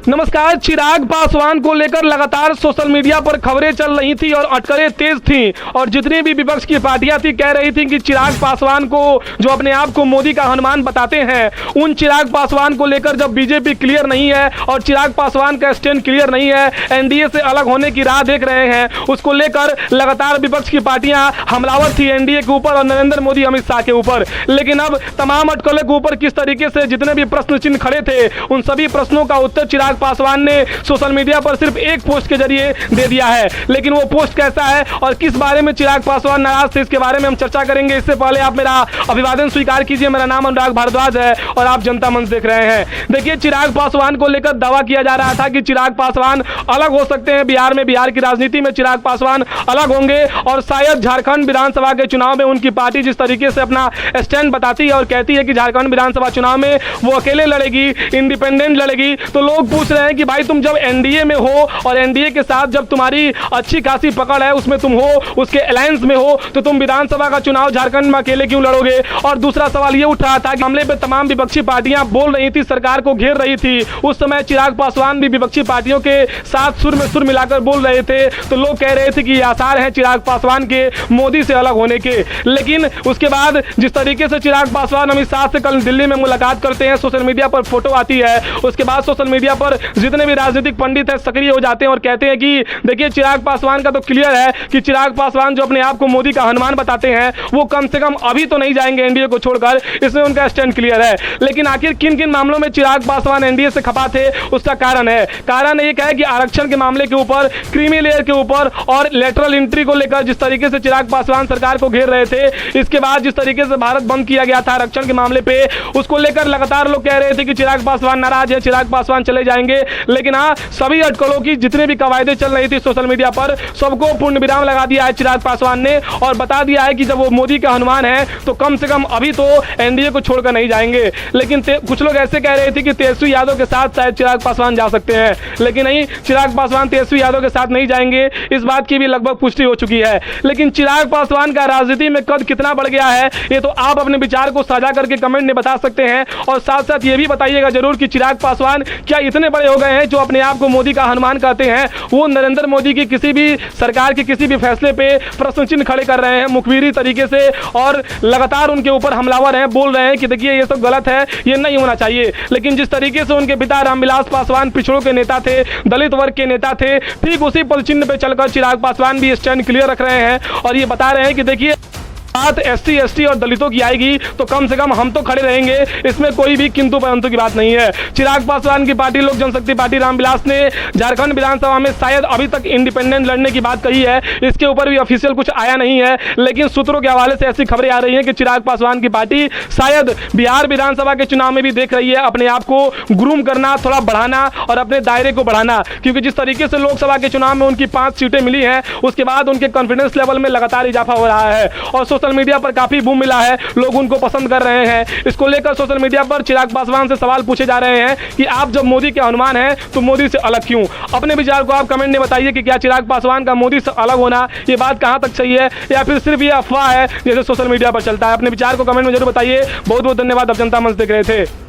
नमस्कार। चिराग पासवान को लेकर लगातार सोशल मीडिया पर खबरें चल रही थी और अटकलें तेज थी और जितनी भी विपक्ष की पार्टियां थी कह रही थी कि चिराग पासवान को जो अपने आप को मोदी का हनुमान बताते हैं, उन चिराग पासवान को लेकर जब बीजेपी क्लियर नहीं है और चिराग पासवान का स्टैंड क्लियर नहीं है, एनडीए से अलग होने की राह देख रहे हैं, उसको लेकर लगातार विपक्ष की पार्टियां हमलावर थी एनडीए के ऊपर और नरेंद्र मोदी अमित शाह के ऊपर। लेकिन अब तमाम अटकलों के ऊपर किस तरीके से जितने भी प्रश्न चिन्ह खड़े थे, उन सभी प्रश्नों का उत्तर चिराग पासवान ने सोशल मीडिया पर सिर्फ एक पोस्ट के जरिए दे दिया है। लेकिन वो पोस्ट कैसा है और किस बारे में चिराग पासवान नाराज थे, इसके बारे में हम चर्चा करेंगे। इससे पहले आप मेरा अभिवादन स्वीकार कीजिए। मेरा नाम अनुराग भारद्वाज है और आप जनता मंच देख रहे हैं। देखिए, चिराग पासवान को लेकर दावा किया जा रहा था कि चिराग पासवान अलग हो सकते हैं बिहार में, बिहार की राजनीति में चिराग पासवान अलग होंगे और शायद झारखंड विधानसभा के चुनाव में उनकी पार्टी जिस तरीके से अपना स्टैंड बताती है और कहती है कि झारखंड विधानसभा चुनाव में वो अकेले लड़ेगी, इंडिपेंडेंट लड़ेगी, तो लोग पूछ रहे हैं कि भाई तुम जब एनडीए में हो और एनडीए के साथ जब तुम्हारी अच्छी खासी पकड़ है, उसमें तुम हो, उसके अलायंस में हो, तो तुम विधानसभा का चुनाव झारखंड में अकेले क्यों लड़ोगे। और दूसरा सवाल ये उठ रहा था कि मामले पे तमाम विपक्षी पार्टियां बोल रही थी, सरकार को घेर रही थी। उस समय चिराग पासवान भी विपक्षी पार्टियों के साथ सुर में सुर मिलाकर बोल रहे थे, तो लोग कह रहे थे कि आसार हैं चिराग पासवान के मोदी से अलग होने के। लेकिन उसके बाद जिस तरीके से चिराग पासवान अमित शाह से कल दिल्ली में मुलाकात करते हैं, सोशल मीडिया पर फोटो आती है, उसके बाद सोशल मीडिया पर जितने भी राजनीतिक पंडित है सक्रिय हो जाते हैं और कहते हैं कि देखिए चिराग पासवान का तो क्लियर है कि चिराग पासवान जो अपने आप को मोदी का हनुमान बताते हैं, वो कम से कम अभी तो नहीं जाएंगे एनडीए को छोड़कर, इसमें उनका स्टैंड क्लियर है। लेकिन आखिर किन किन मामलों में चिराग पासवान एनडीए से खपा थे, उसका कारण एक है कि आरक्षण के मामले के ऊपर, क्रीमी लेयर के ऊपर और लेटरल एंट्री को लेकर जिस तरीके से चिराग पासवान सरकार को घेर रहे थे, इसके बाद जिस तरीके से भारत बंद किया गया था आरक्षण के मामले पे, उसको लेकर लगातार लोग कह रहे थे कि चिराग पासवान नाराज है, चिराग पासवान चले जाएंगे। लेकिन हाँ, सभी अटकलों की जितने भी कवायदे चल रही थी सोशल मीडिया पर, सबको पूर्ण विराम लगा दिया है चिराग पासवान ने और बता दिया है कि जब वो मोदी का हनुमान है तो कम से कम अभी तो एनडीए को छोड़कर नहीं जाएंगे। लेकिन कुछ लोग ऐसे कह रहे थे कि तेजस्वी यादव के साथ शायद चिराग पासवान जा सकते हैं, लेकिन नहीं, चिराग पासवान तेजस्वी यादव के साथ नहीं जाएंगे, इस बात की भी लगभग पुष्टि हो चुकी है। लेकिन चिराग पासवान का राजनीति में कद कितना बढ़ गया है, ये तो आप अपने विचार को साझा करके कमेंट में बता सकते हैं और साथ साथ ये भी बताइएगा जरूर कि चिराग पासवान क्या इतने बड़े हो गए हैं जो अपने आप को मोदी का हनुमान कहते हैं, वो नरेंद्र मोदी की किसी भी सरकार के किसी भी फैसले पे प्रश्न चिन्ह खड़े कर रहे हैं मुखबिरी तरीके से और लगातार उनके ऊपर हमलावर हैं, बोल रहे हैं कि देखिए ये सब गलत है, ये नहीं होना चाहिए। लेकिन जिस तरीके से उनके पिता रामविलास पासवान पिछड़ों के नेता थे, दलित वर्ग के नेता थे, ठीक उसी पद चिन्ह पे चलकर चिराग पासवान भी स्टैंड क्लियर रख रहे हैं और ये बता रहे हैं कि देखिए बात एससी एसटी और दलितों की आएगी तो कम से कम हम तो खड़े रहेंगे, इसमें कोई भी किंतु परंतु की बात नहीं है। चिराग पासवान की पार्टी लोक जनशक्ति पार्टी रामविलास ने झारखंड विधानसभा में शायद अभी तक इंडिपेंडेंट लड़ने की बात कही है, इसके ऊपर भी ऑफिशियल कुछ आया नहीं है, लेकिन सूत्रों के हवाले से ऐसी खबरें आ रही हैं कि चिराग पासवान की पार्टी शायद बिहार विधानसभा के चुनाव में भी देख रही है अपने आप को ग्रूम करना, थोड़ा बढ़ाना और अपने दायरे को बढ़ाना, क्योंकि जिस तरीके से लोकसभा के चुनाव में उनकी 5 सीटें मिली हैं, उसके बाद उनके कॉन्फिडेंस लेवल में लगातार इजाफा हो रहा है और सोशल मीडिया पर काफी बूम मिला है, लोग उनको पसंद कर रहे हैं। इसको लेकर सोशल मीडिया पर चिराग पासवान से सवाल पूछे जा रहे हैं कि आप जब मोदी के हनुमान हैं तो मोदी से अलग क्यों। अपने विचार को आप कमेंट में बताइए कि क्या चिराग पासवान का मोदी से अलग होना ये बात कहां तक सही है या फिर सिर्फ ये अफवाह है जैसे सोशल मीडिया पर चलता है। अपने विचार को कमेंट में जरूर बताइए। बहुत बहुत धन्यवाद। अब जनता मंच देख रहे थे।